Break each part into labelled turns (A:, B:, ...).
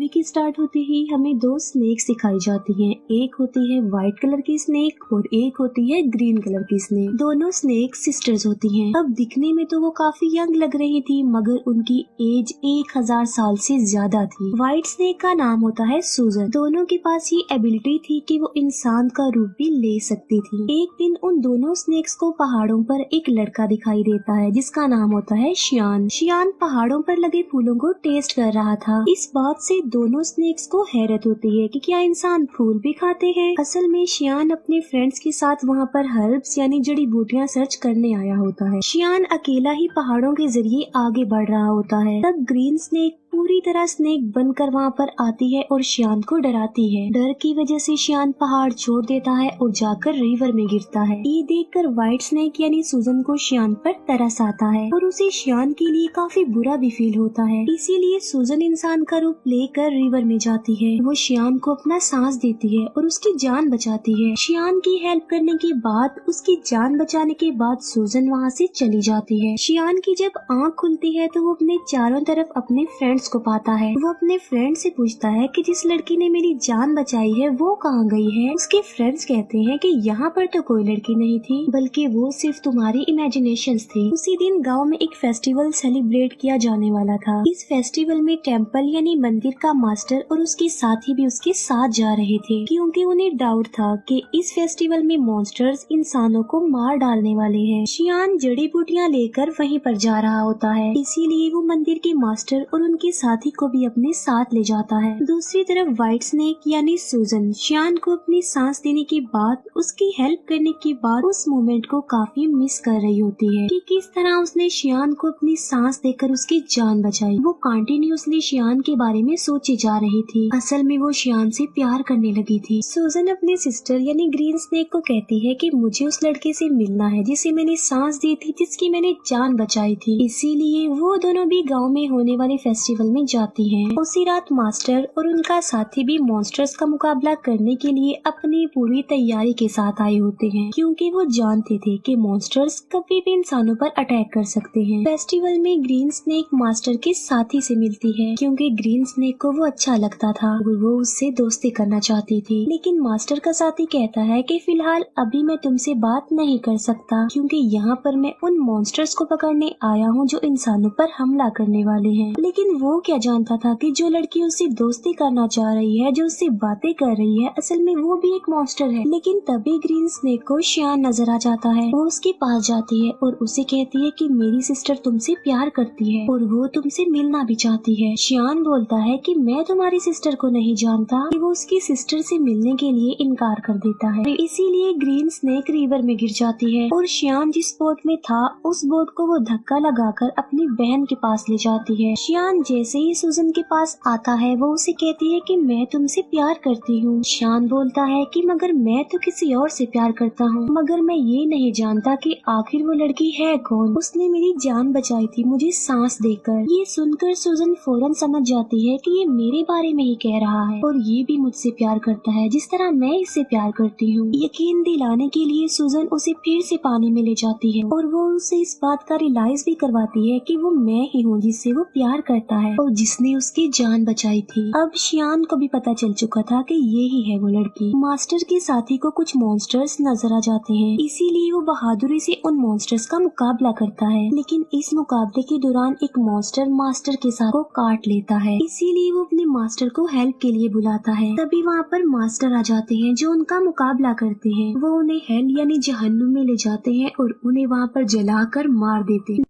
A: Movie की start होते ही हमें दो स्नेक्स दिखाई जाती हैं। एक होती है व्हाइट कलर की स्नेक और एक होती है ग्रीन कलर की स्नेक। दोनों स्नेक सिस्टर्स होती हैं। अब दिखने में तो वो काफी यंग लग रही थी, मगर उनकी एज 1000 साल से ज्यादा थी। व्हाइट स्नेक का नाम होता है सूजन। दोनों के पास ये एबिलिटी थी कि वो इंसान का रूप भी ले सकती थी। एक दिन उन दोनों स्नेक्स को पहाड़ों पर एक लड़का दिखाई देता है जिसका नाम होता है शियान। शियान पहाड़ों पर लगे फूलों को टेस्ट कर रहा था। इस बात से दोनों स्नेक्स को हैरत होती है कि क्या इंसान फूल भी खाते हैं। असल में शियान अपने फ्रेंड्स के साथ वहाँ पर हर्ब्स यानी जड़ी बूटियाँ सर्च करने आया होता है। शियान अकेला ही पहाड़ों के जरिए आगे बढ़ रहा होता है। तब ग्रीन स्नेक पूरी तरह स्नेक बनकर वहाँ पर आती है और शियान को डराती है। डर की वजह से शियान पहाड़ छोड़ देता है और जाकर रिवर में गिरता है। ये देखकर व्हाइट स्नेक यानी सूजन को शियान पर तरस आता है और उसे शियान के लिए काफी बुरा भी फील होता है। इसीलिए सूजन इंसान का रूप लेकर रिवर में जाती है। वो शियान को अपना सांस देती है और उसकी जान बचाती है। शियान की हेल्प करने के बाद, उसकी जान बचाने के बाद सूजन वहाँ से चली जाती है। शियान की जब आँख खुलती है तो वो अपने चारों तरफ अपने फ्रेंड्स को पाता है। वो अपने फ्रेंड से पूछता है कि जिस लड़की ने मेरी जान बचाई है वो कहाँ गई है। उसके फ्रेंड्स कहते हैं कि यहाँ पर तो कोई लड़की नहीं थी, बल्कि वो सिर्फ तुम्हारी इमेजिनेशंस थी। उसी दिन गांव में एक फेस्टिवल सेलिब्रेट किया जाने वाला था। इस फेस्टिवल में टेम्पल यानी मंदिर का मास्टर और उसके साथी भी उसके साथ जा रहे थे, क्योंकि उन्हें डाउट था कि इस फेस्टिवल में मॉन्स्टर्स इंसानों को मार डालने वाले हैं। शियान जड़ी बूटियाँ लेकर वहीं पर जा रहा होता है, इसीलिए वो मंदिर के मास्टर और उनके साथी को भी अपने साथ ले जाता है। दूसरी तरफ व्हाइट स्नेक यानी सूजन शियान को अपनी सांस देने के बाद, उसकी हेल्प करने के बाद उस मोमेंट को काफी मिस कर रही होती है कि किस तरह उसने शियान को अपनी सांस देकर उसकी जान बचाई। वो कंटिन्यूअसली शियान के बारे में सोची जा रही थी। असल में वो शियान से प्यार करने लगी थी। सूजन अपने सिस्टर यानी ग्रीन स्नेक को कहती है कि मुझे उस लड़के से मिलना है जिसे मैंने सांस दी थी, जिसकी मैंने जान बचाई थी। इसीलिए वो दोनों भी गाँव में होने वाले फेस्टिवल में जाती हैं। उसी रात मास्टर और उनका साथी भी मॉन्स्टर्स का मुकाबला करने के लिए अपनी पूरी तैयारी के साथ आए होते हैं, क्योंकि वो जानते थे कि मॉन्स्टर्स कभी भी इंसानों पर अटैक कर सकते हैं। फेस्टिवल में ग्रीन स्नेक मास्टर के साथी से मिलती है, क्योंकि ग्रीन स्नेक को वो अच्छा लगता था और वो उससे दोस्ती करना चाहती थी। लेकिन मास्टर का साथी कहता है कि फिलहाल अभी मैं तुमसे बात नहीं कर सकता, क्योंकि यहाँ पर मैं उन मॉन्स्टर्स को पकड़ने आया हूँ जो इंसानों पर हमला करने वाले हैं। लेकिन वो क्या जानता था कि जो लड़की उससे दोस्ती करना चाह रही है, जो उससे बातें कर रही है, असल में वो भी एक मॉन्स्टर है। लेकिन तभी ग्रीन स्नेक को शियान नजर आ जाता है। वो उसके पास जाती है और उसे कहती है कि मेरी सिस्टर तुमसे प्यार करती है और वो तुमसे मिलना भी चाहती है। शियान बोलता है कि मैं तुम्हारी सिस्टर को नहीं जानता, कि वो उसकी सिस्टर से मिलने के लिए इनकार कर देता है। इसीलिए ग्रीन स्नेक रिवर में गिर जाती है और शियान जिस बोट में था उस बोट को वो धक्का लगाकर अपनी बहन के पास ले जाती है। शियान जैसे ही सूजन के पास आता है वो उसे कहती है कि मैं तुमसे प्यार करती हूँ। शियान बोलता है कि मगर मैं तो किसी और से प्यार करता हूँ, मगर मैं ये नहीं जानता कि आखिर वो लड़की है कौन। उसने मेरी जान बचाई थी मुझे सांस देकर। ये सुनकर सूजन फौरन समझ जाती है कि ये मेरे बारे में ही कह रहा है और ये भी मुझसे प्यार करता है जिस तरह मैं इससे प्यार करती हूँ। यकीन दिलाने के लिए सूजन उसे फिर से पानी में ले जाती है और वो उसे इस बात का रियलाइज भी करवाती है कि वो मैं ही हूँ जिससे वो प्यार करता है और जिसने उसकी जान बचाई थी। अब शियान को भी पता चल चुका था कि ये ही है वो लड़की। मास्टर के साथी को कुछ मॉन्स्टर्स नजर आ जाते हैं, इसीलिए वो बहादुरी से उन मॉन्स्टर्स का मुकाबला करता है। लेकिन इस मुकाबले के दौरान एक मॉन्स्टर मास्टर के साथ को काट लेता है, इसीलिए वो अपने मास्टर को हेल्प के लिए बुलाता है। तभी वहाँ पर मास्टर आ जाते हैं जो उनका मुकाबला करते हैं। वो उन्हें हेल यानी जहन्नुम में ले जाते हैं और उन्हें वहाँ पर जलाकर मार देते हैं।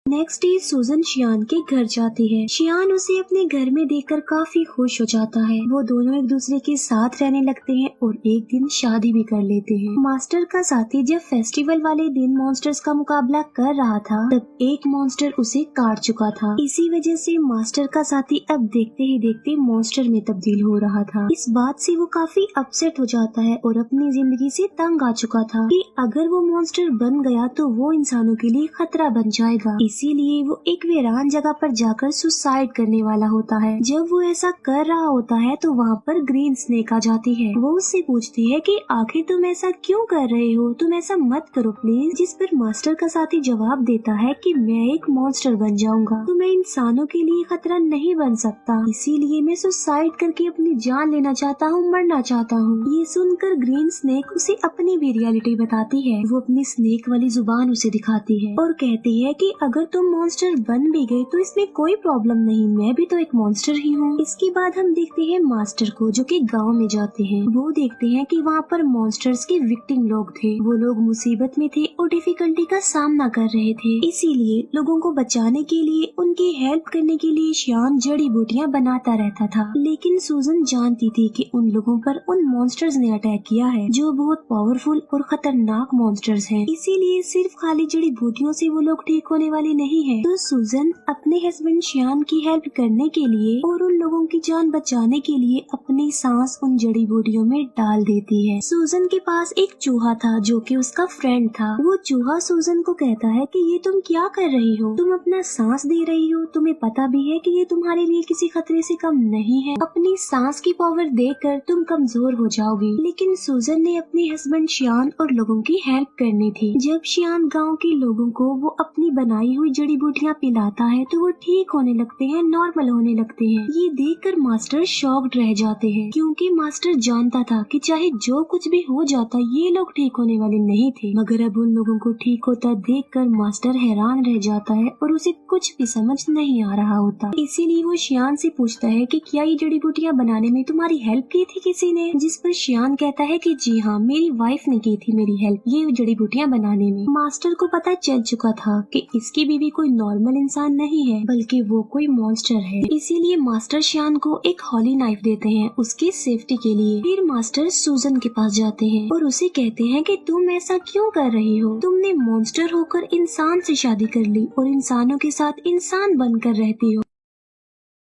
A: नेक्स्ट डे सूजन शियान के घर जाती है। शियान उसे अपने घर में देखकर काफी खुश हो जाता है। वो दोनों एक दूसरे के साथ रहने लगते हैं और एक दिन शादी भी कर लेते हैं। मास्टर का साथी जब फेस्टिवल वाले दिन मॉन्स्टर्स का मुकाबला कर रहा था तब एक मॉन्स्टर उसे काट चुका था। इसी वजह से मास्टर का साथी अब देखते ही देखते मॉन्स्टर में तब्दील हो रहा था। इस बात से वो काफी अपसेट हो जाता है और अपनी जिंदगी से तंग आ चुका था कि अगर वो मॉन्स्टर बन गया तो वो इंसानों के लिए खतरा बन जाएगा। इसीलिए वो एक वीरान जगह पर जाकर सुसाइड करने वाला होता है। जब वो ऐसा कर रहा होता है तो वहाँ पर ग्रीन स्नेक आ जाती है। वो उससे पूछती है कि आखिर तुम ऐसा क्यों कर रहे हो, तुम ऐसा मत करो प्लीज। जिस पर मास्टर का साथी जवाब देता है कि मैं एक मॉन्स्टर बन जाऊंगा तो मैं इंसानों के लिए खतरा नहीं बन सकता, इसीलिए मैं सुसाइड करके अपनी जान लेना चाहता हूँ, मरना चाहता हूँ। ये सुनकर ग्रीन स्नेक उसे अपनी भी रियलिटी बताती है। वो अपनी स्नेक वाली जुबान उसे दिखाती है और कहती है कि अगर तुम मॉन्स्टर बन भी गए तो इसमें कोई प्रॉब्लम नहीं, मैं भी तो एक मॉन्स्टर ही हूँ। इसके बाद हम देखते हैं मास्टर को जो कि गांव में जाते हैं। वो देखते हैं कि वहाँ पर मॉन्स्टर्स के विक्टिम लोग थे। वो लोग मुसीबत में थे और डिफिकल्टी का सामना कर रहे थे, इसीलिए लोगों को बचाने के लिए, उनकी हेल्प करने के लिए शियान जड़ी बूटियाँ बनाता रहता था। लेकिन सूजन जानती थी कि उन लोगों पर उन मॉन्स्टर्स ने अटैक किया है जो बहुत पावरफुल और खतरनाक मॉन्स्टर्स हैं, इसीलिए सिर्फ खाली जड़ी बूटियों से वो लोग ठीक होने वाले नहीं है। तो सूजन अपने हस्बैंड शियान की हेल्प करने के लिए और उन लोगों की जान बचाने के लिए अपनी सांस उन जड़ी बूटियों में डाल देती है। सूजन के पास एक चूहा था जो कि उसका फ्रेंड था। वो चूहा सूजन को कहता है कि ये तुम क्या कर रही हो, तुम अपना सांस दे रही हो, तुम्हें पता भी है कि ये तुम्हारे लिए किसी खतरे से कम नहीं है, अपनी सांस की पावर देकर तुम कमजोर हो जाओगी। लेकिन सूजन ने अपने हस्बैंड शियान और लोगों की हेल्प करनी थी। जब शियान गाँव के लोगों को वो अपनी बनाई हुई जड़ी बूटियाँ पिलाता है तो वो ठीक होने लगते हैं, नॉर्मल होने लगते हैं। ये देखकर मास्टर शॉक्ड रह जाते हैं क्योंकि मास्टर जानता था कि चाहे जो कुछ भी हो जाता ये लोग ठीक होने वाले नहीं थे। मगर अब उन लोगों को ठीक होता देखकर मास्टर हैरान रह जाता है और उसे कुछ भी समझ नहीं आ रहा होता। इसीलिए वो शियान से पूछता है कि क्या ये जड़ी बूटियाँ बनाने में तुम्हारी हेल्प की थी किसी ने? जिस पर शियान कहता है कि जी हाँ, मेरी वाइफ ने की थी मेरी हेल्प ये जड़ी बूटियाँ बनाने में। मास्टर को पता चल चुका था कि इसकी बीवी कोई नॉर्मल इंसान नहीं है बल्कि वो कोई मॉन्स्टर है, इसीलिए मास्टर शियान को एक हॉली नाइफ देते हैं उसकी सेफ्टी के लिए। फिर मास्टर सूजन के पास जाते हैं और उसे कहते हैं कि तुम ऐसा क्यों कर रही हो, तुमने मॉन्स्टर होकर इंसान से शादी कर ली और इंसानों के साथ इंसान बनकर रहती हो,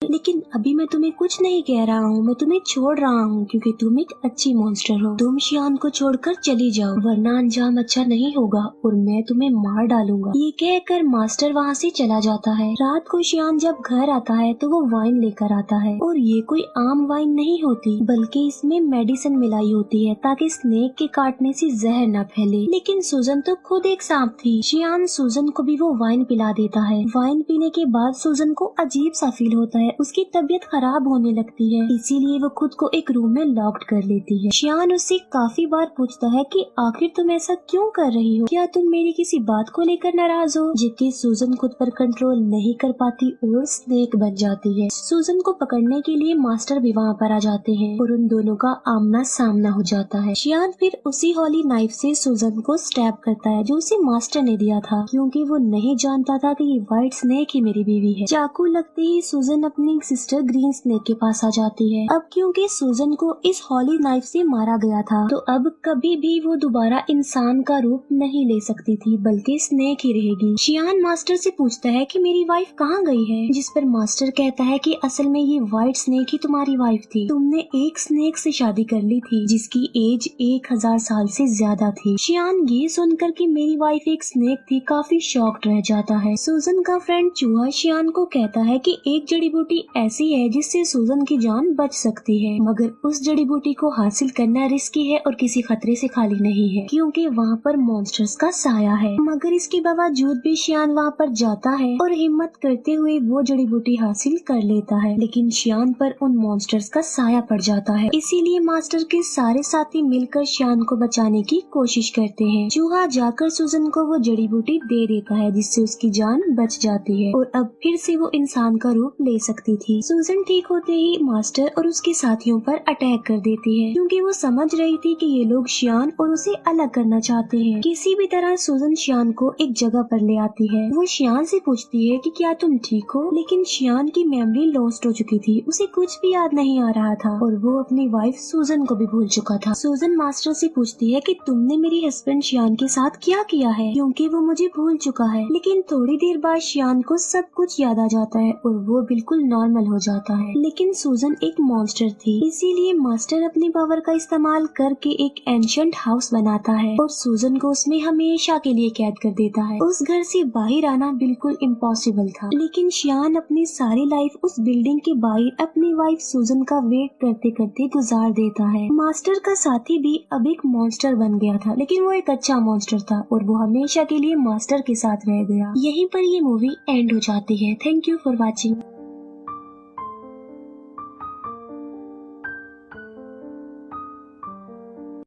A: लेकिन अभी मैं तुम्हें कुछ नहीं कह रहा हूँ, मैं तुम्हें छोड़ रहा हूँ क्योंकि तुम एक अच्छी मॉन्स्टर हो। तुम शियान को छोड़कर चली जाओ वरना अंजाम अच्छा नहीं होगा और मैं तुम्हें मार डालूंगा। ये कहकर मास्टर वहाँ से चला जाता है। रात को शियान जब घर आता है तो वो वाइन लेकर आता है और ये कोई आम वाइन नहीं होती बल्कि इसमें मेडिसिन मिलाई होती है ताकि स्नेक के काटने से जहर न फैले। लेकिन सूजन तो खुद एक सांप थी। शियान सूजन को भी वो वाइन पिला देता है। वाइन पीने के बाद सूजन को अजीब सा फील होता है, उसकी तबीयत खराब होने लगती है, इसीलिए वो खुद को एक रूम में लॉक्ड कर लेती है। शियान उससे काफी बार पूछता है कि आखिर तुम ऐसा क्यों कर रही हो, क्या तुम मेरी किसी बात को लेकर नाराज हो? जबकि सूजन खुद पर कंट्रोल नहीं कर पाती और स्नेक बन जाती है। सूजन को पकड़ने के लिए मास्टर भी वहाँ पर आ जाते हैं और उन दोनों का आमना सामना हो जाता है। शियान फिर उसी हॉली नाइफ से सूजन को स्टैब करता है जो उसे मास्टर ने दिया था क्योंकि वो नहीं जानता था कि ये व्हाइट स्नेक ही मेरी बीवी है। चाकू लगते ही सूजन अपनी सिस्टर ग्रीन स्नेक के पास आ जाती है। अब क्योंकि सूजन को इस हॉली नाइफ से मारा गया था तो अब कभी भी वो दोबारा इंसान का रूप नहीं ले सकती थी बल्कि स्नेक ही रहेगी। शियान मास्टर से पूछता है कि मेरी वाइफ कहाँ गई है, जिस पर मास्टर कहता है कि असल में ये व्हाइट स्नेक ही तुम्हारी वाइफ थी, तुमने एक स्नेक से शादी कर ली थी जिसकी एज 1000 साल से ज्यादा थी। शियान ये सुनकर कि मेरी वाइफ एक स्नेक थी काफी शॉक्ड रह जाता है। सूजन का फ्रेंड चूहा शियान को कहता है कि एक जड़ी बूटी ऐसी है जिससे सूजन की जान बच सकती है, मगर उस जड़ी बूटी को हासिल करना रिस्की है और किसी खतरे से खाली नहीं है क्योंकि वहाँ पर मॉन्स्टर्स का साया है। मगर इसके बावजूद भी शियान वहाँ पर जाता है और हिम्मत करते हुए वो जड़ी बूटी हासिल कर लेता है, लेकिन शियान पर उन मॉन्स्टर्स का साया पड़ जाता है। इसीलिए मास्टर के सारे साथी मिलकर शियान को बचाने की कोशिश करते हैं। चूहा जाकर सूजन को वो जड़ी बूटी दे देता है जिससे उसकी जान बच जाती है और अब फिर से वो इंसान का रूप ले सकती थी। सूजन ठीक होते ही मास्टर और उसके साथियों पर अटैक कर देती है क्योंकि वो समझ रही थी कि ये लोग शियान और उसे अलग करना चाहते हैं। किसी भी तरह सूजन शियान को एक जगह पर ले आती है। वो शियान से पूछती है कि क्या तुम ठीक हो, लेकिन शियान की मेमोरी लॉस्ट हो चुकी थी, उसे कुछ भी याद नहीं आ रहा था और वो अपनी वाइफ सूजन को भी भूल चुका था। सूजन मास्टर से पूछती है कि तुमने मेरे हस्बैंड शियान के साथ क्या किया है क्योंकि वो मुझे भूल चुका है। लेकिन थोड़ी देर बाद शियान को सब कुछ याद आ जाता है और वो बिल्कुल बिल्कुल नॉर्मल हो जाता है। लेकिन सूजन एक मॉन्स्टर थी, इसीलिए मास्टर अपनी पावर का इस्तेमाल करके एक एंशिएंट हाउस बनाता है और सूजन को उसमें हमेशा के लिए कैद कर देता है। उस घर से बाहर आना बिल्कुल इम्पॉसिबल था, लेकिन शियान अपनी सारी लाइफ उस बिल्डिंग के बाहर अपनी वाइफ सूजन का वेट करते करते गुजार देता है। मास्टर का साथी भी अब एक मॉन्स्टर बन गया था, लेकिन वो एक अच्छा मॉन्स्टर था और वो हमेशा के लिए मास्टर के साथ रह गया। यहीं पर ये मूवी एंड हो जाती है। Thank you for watching.